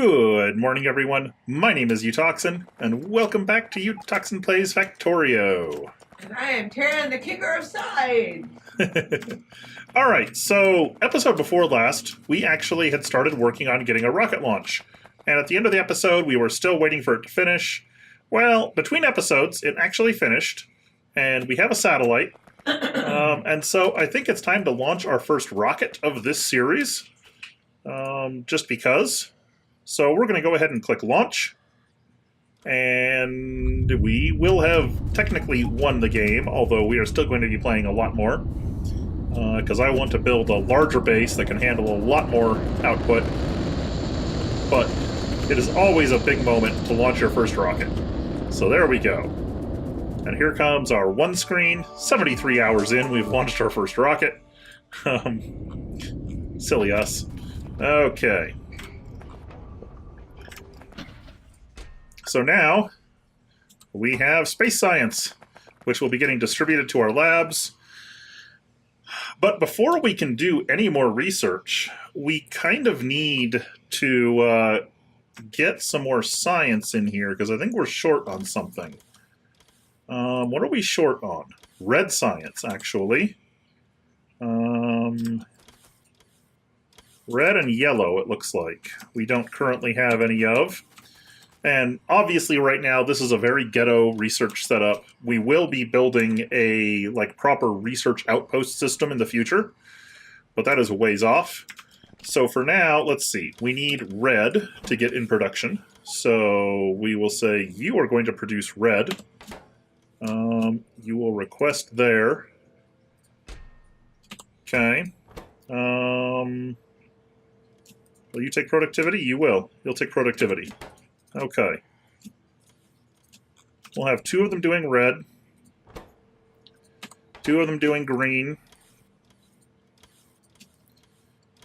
Good morning, everyone. My name is Utoxin, and welcome back to Utoxin Plays Factorio. And I am Taryn, the kicker of sides. Alright, so episode before last, we actually had started working on getting a rocket launch. And at the end of the episode, we were still waiting for it to finish. Well, between episodes, it actually finished, and we have a satellite. And so I think it's time to launch our first rocket of this series. Just because. So we're going to go ahead and click launch. And we will have technically won the game, although we are still going to be playing a lot more. Because I want to build a larger base that can handle a lot more output. But it is always a big moment to launch your first rocket. So there we go. And here comes our one screen. 73 hours in, we've launched our first rocket. Silly us. Okay. So now, we have space science, which will be getting distributed to our labs. But before we can do any more research, we kind of need to get some more science in here, because I think we're short on something. What are we short on? Red science, actually. Red and yellow, it looks like. We don't currently have any of. And obviously right now, this is a very ghetto research setup. We will be building a proper research outpost system in the future, but that is a ways off. So for now, let's see. We need red to get in production. So we will say you are going to produce red. You will request there. Okay. Will you take productivity? You will. You'll take productivity. Okay. We'll have two of them doing red. Two of them doing green.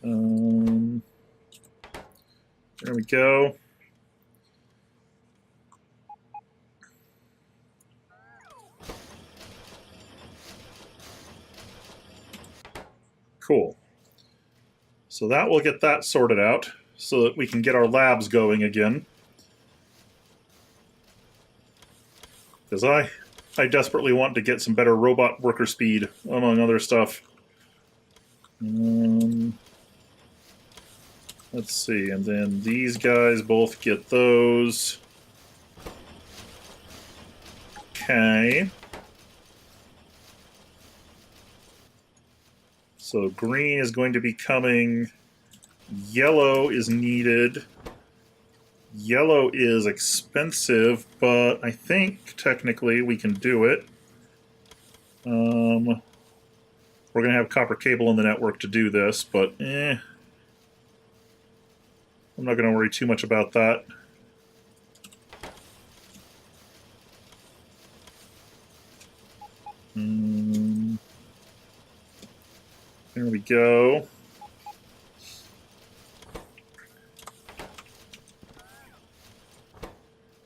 There we go. Cool. So that will get that sorted out so that we can get our labs going again. Because I desperately want to get some better robot worker speed, among other stuff. Let's see, and then these guys both get those. Okay. So green is going to be coming. Yellow is needed. Yellow is expensive, but I think technically we can do it. We're going to have copper cable in the network to do this, but I'm not going to worry too much about that. There we go.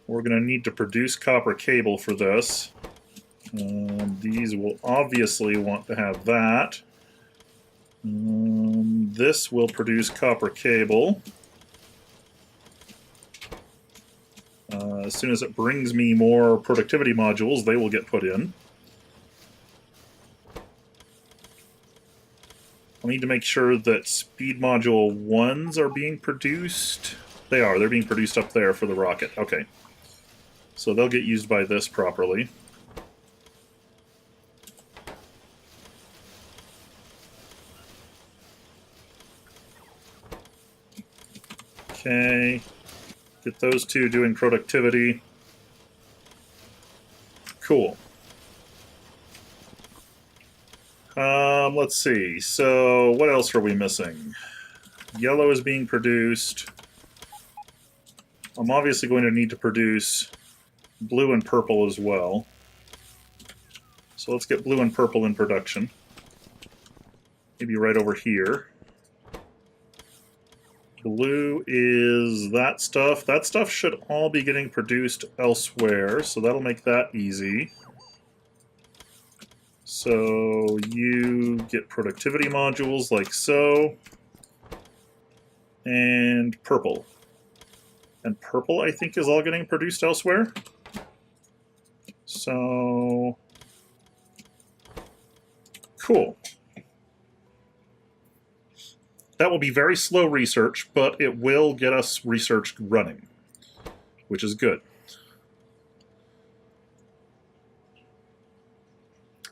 We're going to need to produce copper cable for this. These will obviously want to have that. This will produce copper cable. As soon as it brings me more productivity modules, they will get put in. I need to make sure that speed module 1s are being produced. They are. They're being produced up there for the rocket. Okay. So they'll get used by this properly. Okay. Get those two doing productivity. Cool. Let's see. So what else are we missing? Yellow is being produced. I'm obviously going to need to produce blue and purple as well. So let's get blue and purple in production. Maybe right over here. Blue is that stuff. That stuff should all be getting produced elsewhere, so that'll make that easy. So you get productivity modules like so. And purple. And purple, I think, is all getting produced elsewhere. So, cool. That will be very slow research, but it will get us research running, which is good.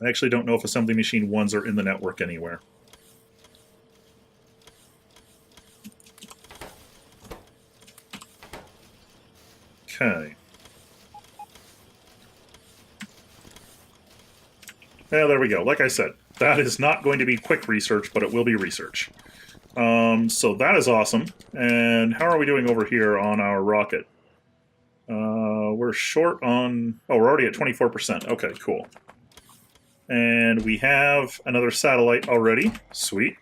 I actually don't know if assembly machine 1s are in the network anywhere. Okay. Yeah, there we go. Like I said, that is not going to be quick research, but it will be research. So that is awesome. And how are we doing over here on our rocket? We're short on... Oh, we're already at 24%. Okay, cool. And we have another satellite already. Sweet.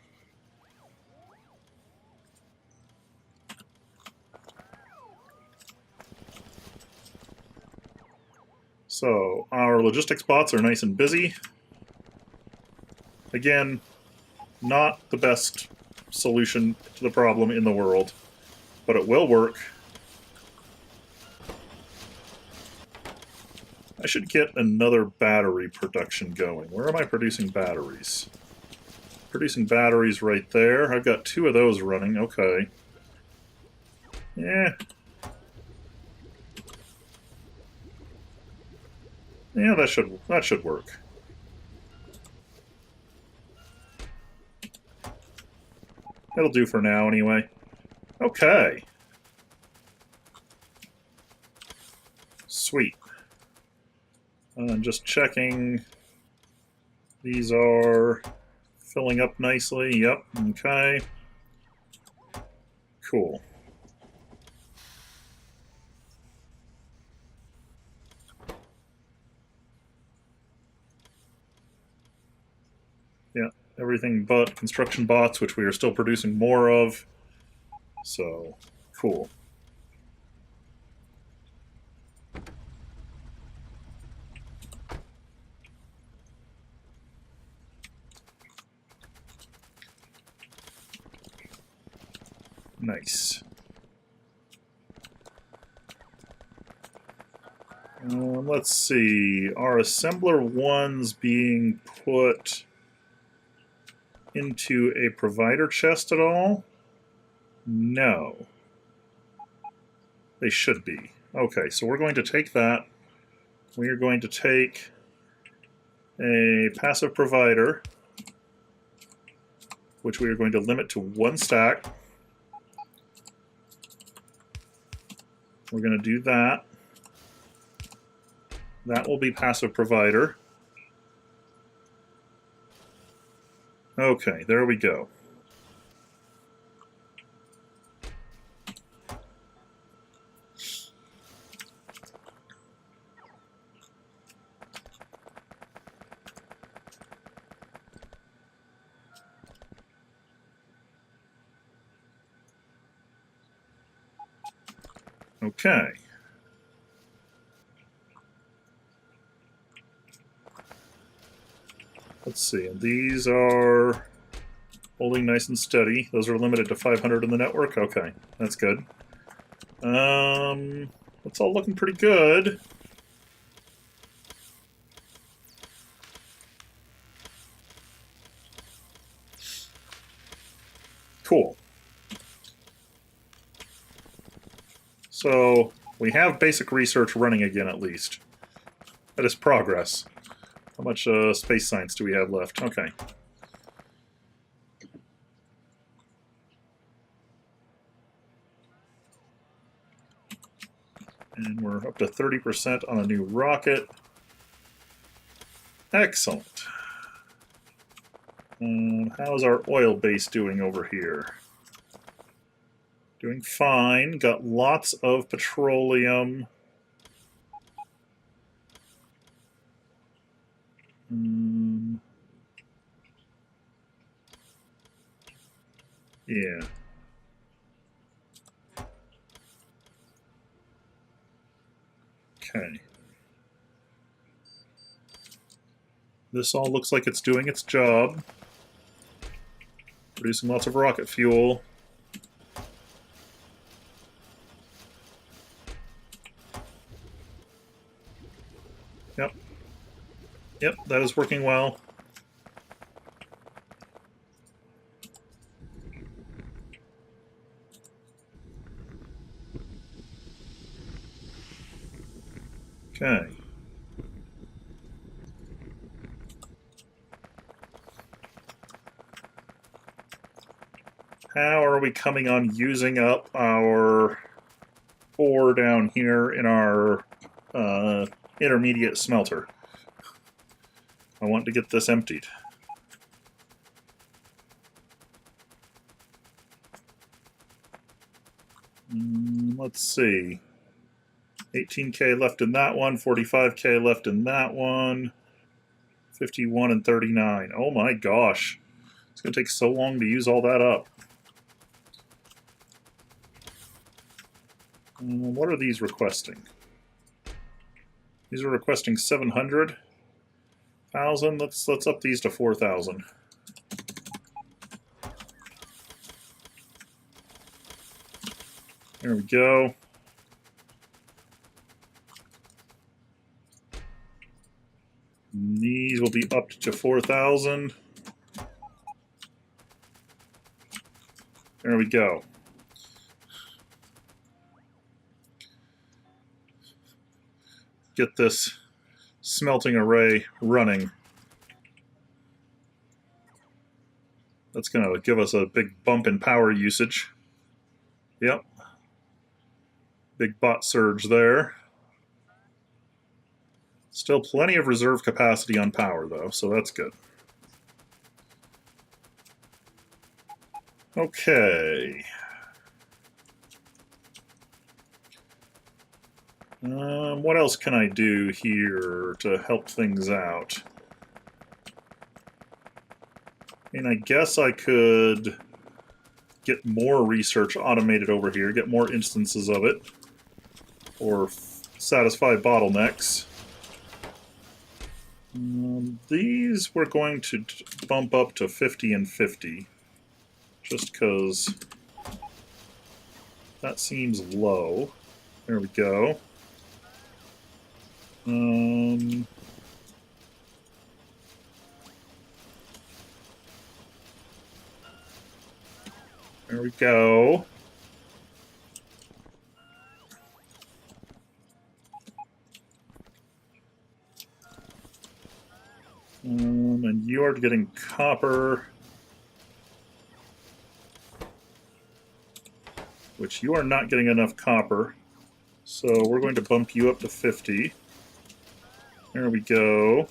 So our logistics bots are nice and busy. Again, not the best solution to the problem in the world, but it will work. I should get another battery production going. Where am I producing batteries? Producing batteries right there. I've got 2 of those running. Okay. Yeah. Yeah, that should work. It'll do for now, anyway. Okay. Sweet. I'm just checking. These are filling up nicely. Yep. Okay. Cool. Yeah. Everything but construction bots, which we are still producing more of. So, cool. Nice. Let's see. Are assembler 1s being put into a provider chest at all? No. They should be. Okay, so we're going to take that. We are going to take a passive provider, which we are going to limit to 1 stack. We're going to do that. That will be passive provider. Okay, there we go. Okay. Let's see, and these are holding nice and steady. Those are limited to 500 in the network. Okay, that's good. It's all looking pretty good. Cool. So we have basic research running again, at least. That is progress. How much space science do we have left? Okay. And we're up to 30% on a new rocket. Excellent. How's our oil base doing over here? Doing fine. Got lots of petroleum. Yeah. Okay. This all looks like it's doing its job. Producing lots of rocket fuel. Yep, that is working well. Okay. How are we coming on using up our ore down here in our intermediate smelter? I want to get this emptied. Let's see. 18K left in that one, 45K left in that one, 51 and 39. Oh my gosh. It's going to take so long to use all that up. What are these requesting? These are requesting 700,000. Let's up these to 4,000. There we go. And these will be upped to 4,000. There we go. Get this smelting array running. That's going to give us a big bump in power usage. Yep. Big bot surge there. Still plenty of reserve capacity on power, though, so that's good. Okay. What else can I do here to help things out? I mean, I guess I could get more research automated over here, get more instances of it, or satisfy bottlenecks. These we're going to bump up to 50 and 50, just because that seems low. There we go. There we go. And you are getting copper, which you are not getting enough copper. So we're going to bump you up to 50. There we go.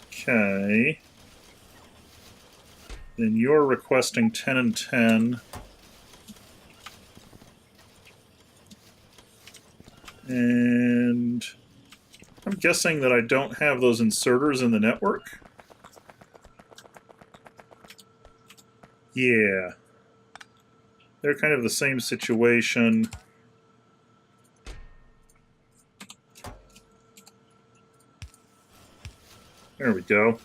Okay. Then you're requesting 10 and 10. And I'm guessing that I don't have those inserters in the network. Yeah. They're kind of the same situation. There we go.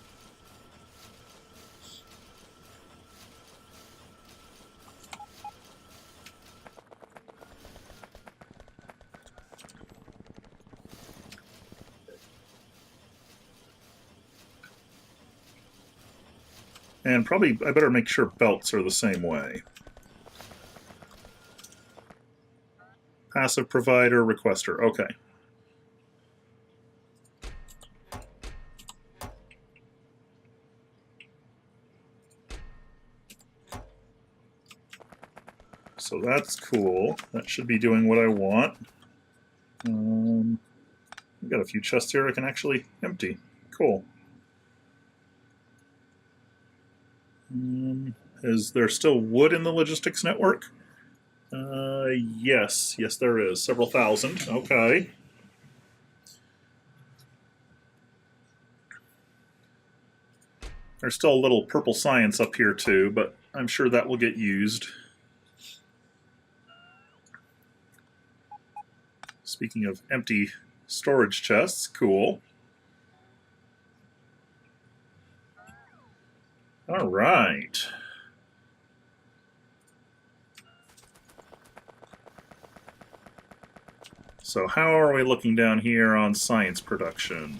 And probably I better make sure belts are the same way. Passive provider, requester. Okay. So that's cool. That should be doing what I want. I've got a few chests here I can actually empty. Cool. Is there still wood in the logistics network? Yes. Yes, there is. Several thousand. Okay. There's still a little purple science up here, too, but I'm sure that will get used. Speaking of empty storage chests, cool. All right. So how are we looking down here on science production?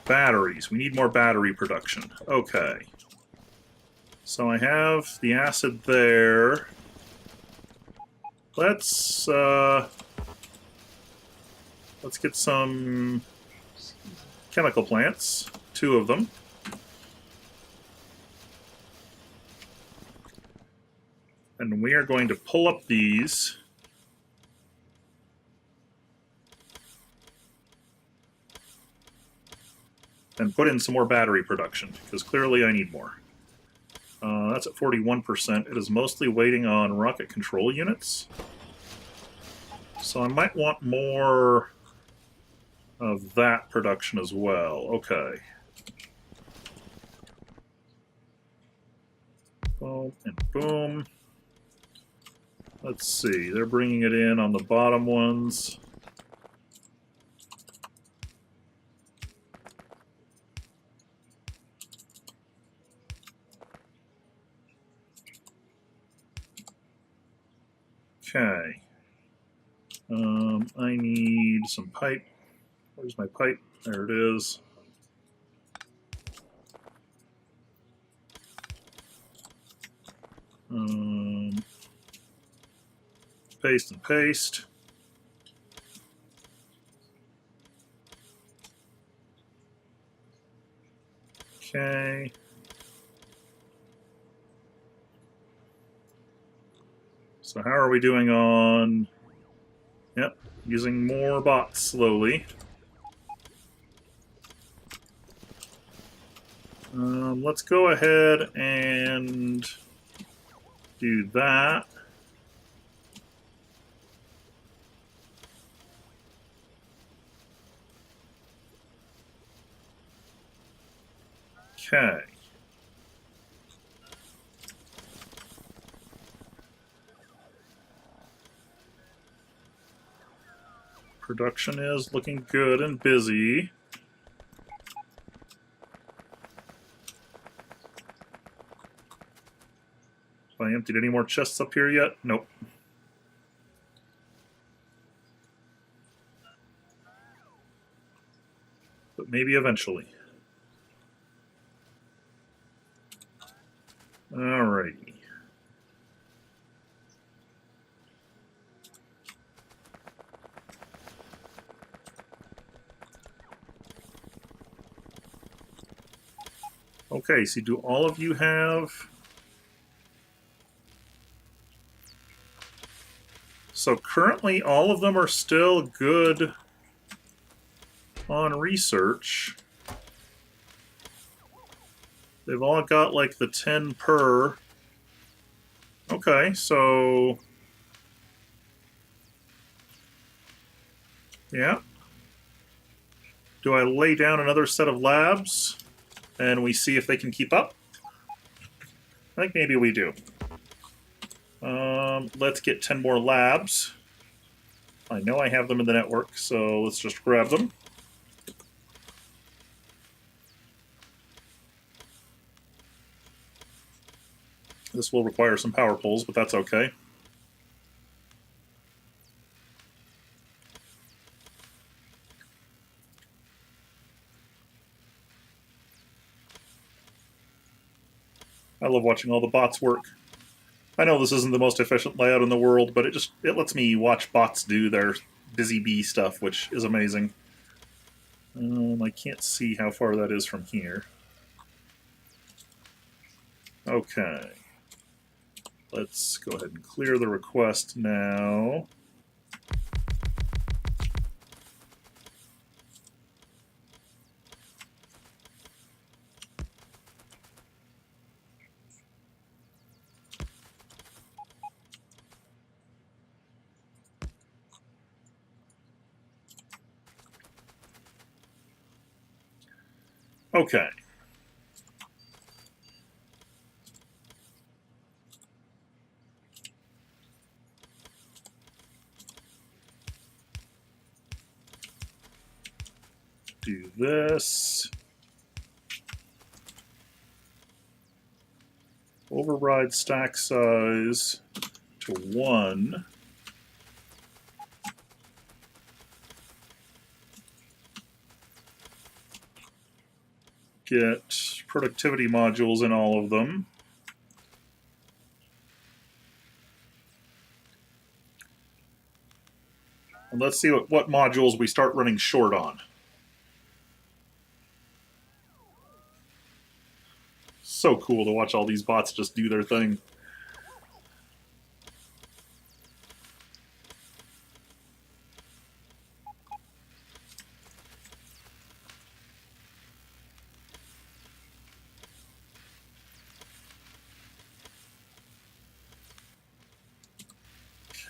Batteries. We need more battery production. Okay. So I have the acid there. Let's get some chemical plants. 2 of them. And we are going to pull up these. And put in some more battery production, because clearly I need more. That's at 41%. It is mostly waiting on rocket control units. So I might want more of that production as well. Okay. Boom and boom. Let's see. They're bringing it in on the bottom ones. Okay. I need some pipe. Where's my pipe? There it is. Paste and paste. Okay. So how are we doing on... Yep, using more bots slowly. Let's go ahead and do that. Okay. Production is looking good and busy. Have I emptied any more chests up here yet? Nope. But maybe eventually. Alrighty. Okay, so do all of you have... So currently all of them are still good on research. They've all got like the 10 per. Okay, so... Yeah. Do I lay down another set of labs? And we see if they can keep up? I think maybe we do. Let's get 10 more labs. I know I have them in the network, so let's just grab them. This will require some power poles, but that's okay. I love watching all the bots work. I know this isn't the most efficient layout in the world, but it lets me watch bots do their busy bee stuff, which is amazing. I can't see how far that is from here. Okay. Let's go ahead and clear the request now. Okay. Do this. Override stack size to to 1. Get productivity modules in all of them. And let's see what modules we start running short on. So cool to watch all these bots just do their thing.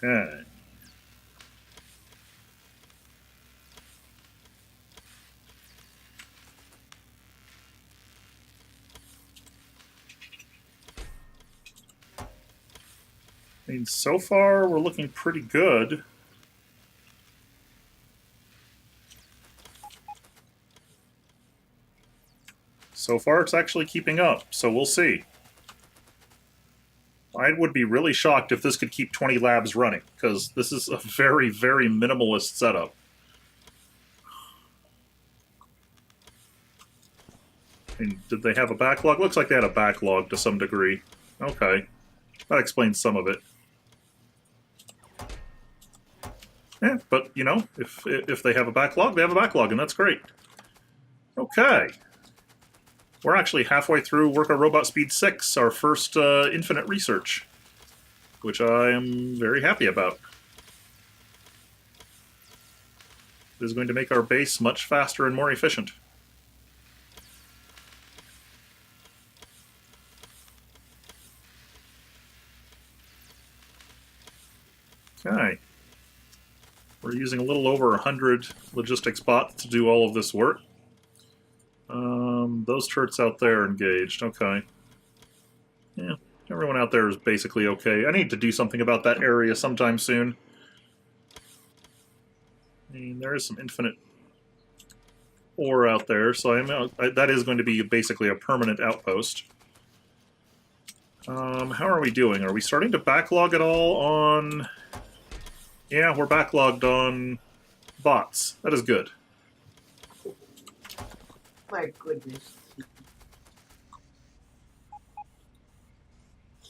Okay. I mean, so far we're looking pretty good. So far it's actually keeping up, so we'll see. I would be really shocked if this could keep 20 labs running, because this is a very, very minimalist setup. And did they have a backlog? Looks like they had a backlog to some degree. Okay. That explains some of it. Yeah, but, you know, if they have a backlog, they have a backlog, and that's great. Okay. We're actually halfway through Work on Robot Speed 6, our first infinite research, which I am very happy about. It is going to make our base much faster and more efficient. Okay. We're using a little over 100 logistics bots to do all of this work. Those turrets out there are engaged. Okay. Yeah, everyone out there is basically okay. I need to do something about that area sometime soon. I mean, there is some infinite ore out there, so that is going to be basically a permanent outpost. How are we doing? Are we starting to backlog at all on... Yeah, we're backlogged on bots. That is good. My goodness.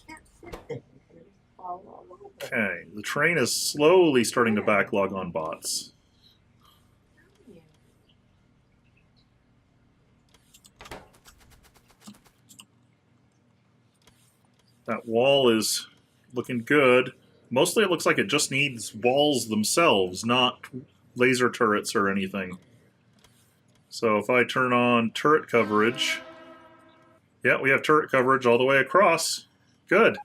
Can't sit there. It'll fall all over. Okay, the train is slowly starting to backlog on bots. That wall is looking good. Mostly it looks like it just needs walls themselves, not laser turrets or anything. So if I turn on turret coverage... Yeah, we have turret coverage all the way across. Good.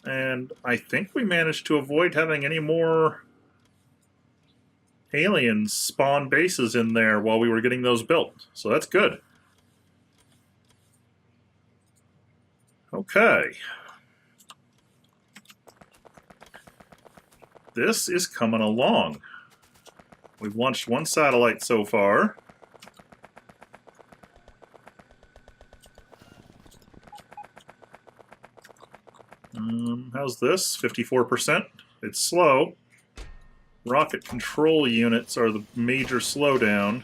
And I think we managed to avoid having any more aliens spawn bases in there while we were getting those built. So that's good. Okay. This is coming along. We've launched one satellite so far. How's this? 54%. It's slow. Rocket control units are the major slowdown.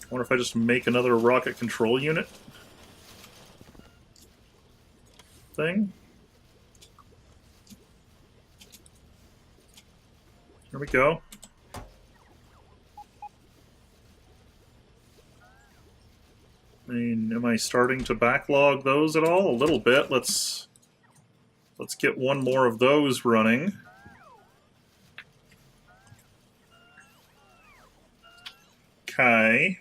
I wonder if I just make another rocket control unit thing. Here we go. I mean, am I starting to backlog those at all? A little bit. Let's get one more of those running. Okay.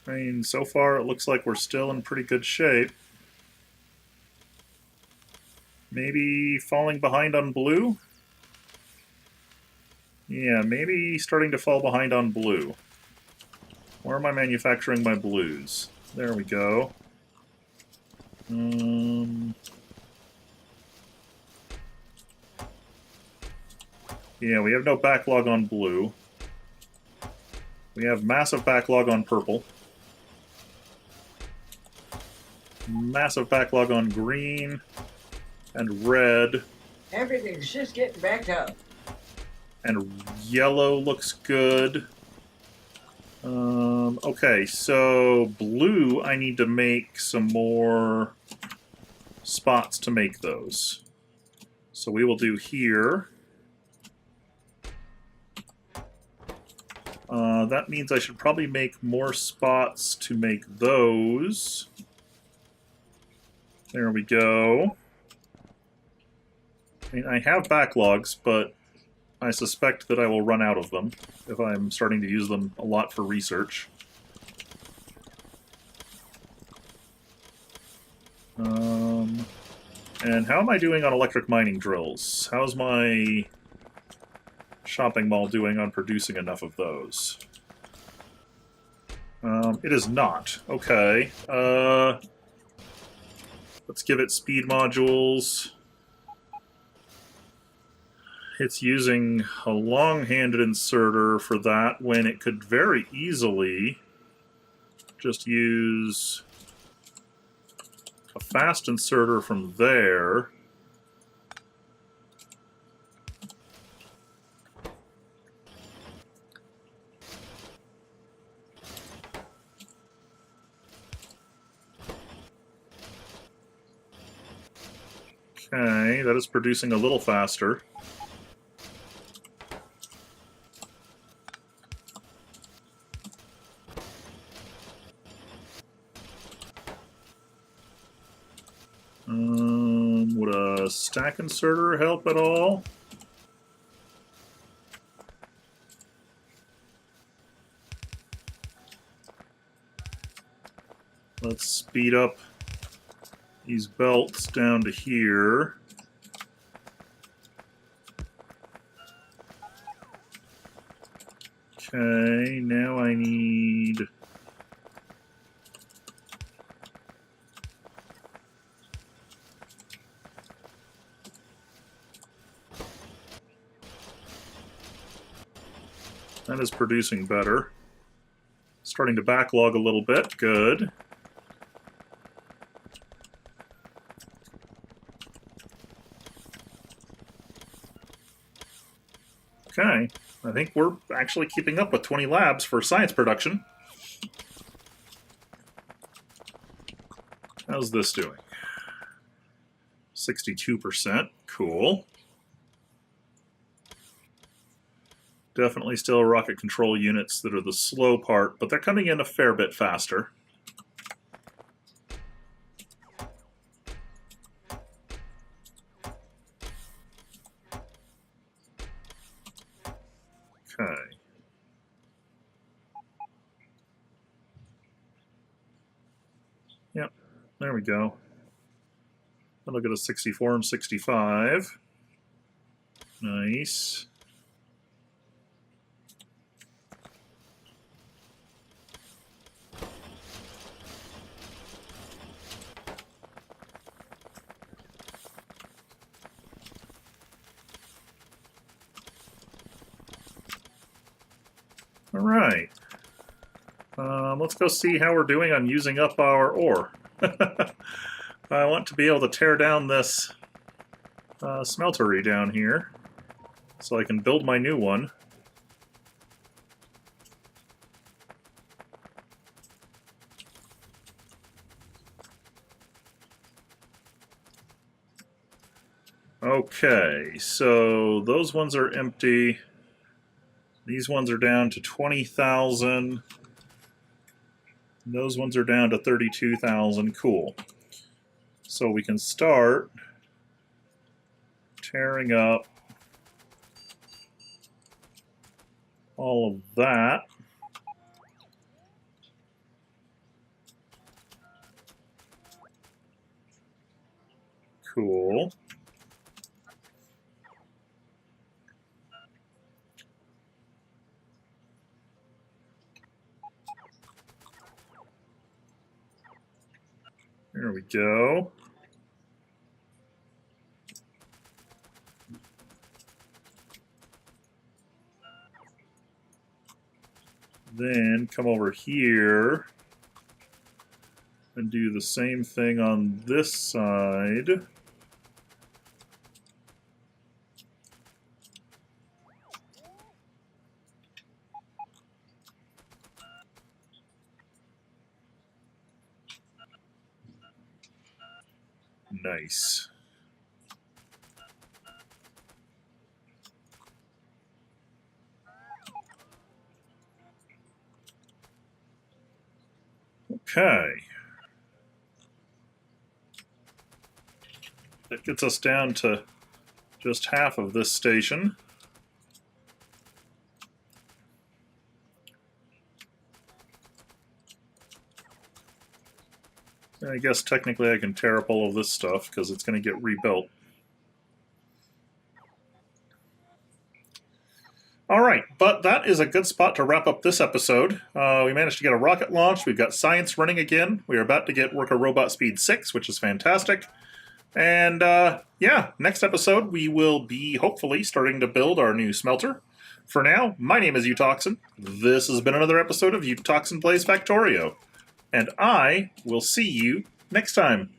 I mean, so far it looks like we're still in pretty good shape. Maybe falling behind on blue? Yeah, maybe starting to fall behind on blue. Where am I manufacturing my blues? There we go. Yeah, we have no backlog on blue. We have massive backlog on purple. Massive backlog on green and red. Everything's just getting backed up. And yellow looks good. Okay, so blue, I need to make some more spots to make those. So we will do here. That means I should probably make more spots to make those. There we go. I mean, I have backlogs, but I suspect that I will run out of them if I'm starting to use them a lot for research. And how am I doing on electric mining drills? How's my shopping mall doing on producing enough of those? It is not. Okay. Let's give it speed modules. It's using a long-handed inserter for that when it could very easily just use a fast inserter from there. Okay, that is producing a little faster. Would a stack inserter help at all? Let's speed up these belts down to here. Okay, now I need... That is producing better. Starting to backlog a little bit. Good. Okay. I think we're actually keeping up with 20 labs for science production. How's this doing? 62%. Cool. Definitely still rocket control units that are the slow part, but they're coming in a fair bit faster. Okay. Yep, there we go. That'll get a 64 and 65. Nice. All right. Let's go see how we're doing on using up our ore. I want to be able to tear down this smeltery down here so I can build my new one. Okay, so those ones are empty. These ones are down to 20,000. Those ones are down to 32,000. Cool. So we can start tearing up all of that. Cool. There we go. Then come over here and do the same thing on this side. Nice. Okay. That gets us down to just half of this station. And I guess technically I can tear up all of this stuff because it's going to get rebuilt. All right, but that is a good spot to wrap up this episode. We managed to get a rocket launched. We've got science running again. We are about to get Worker Robot Speed 6, which is fantastic. And yeah, next episode we will be hopefully starting to build our new smelter. For now, my name is Utoxin. This has been another episode of Utoxin Plays Factorio. And I will see you next time.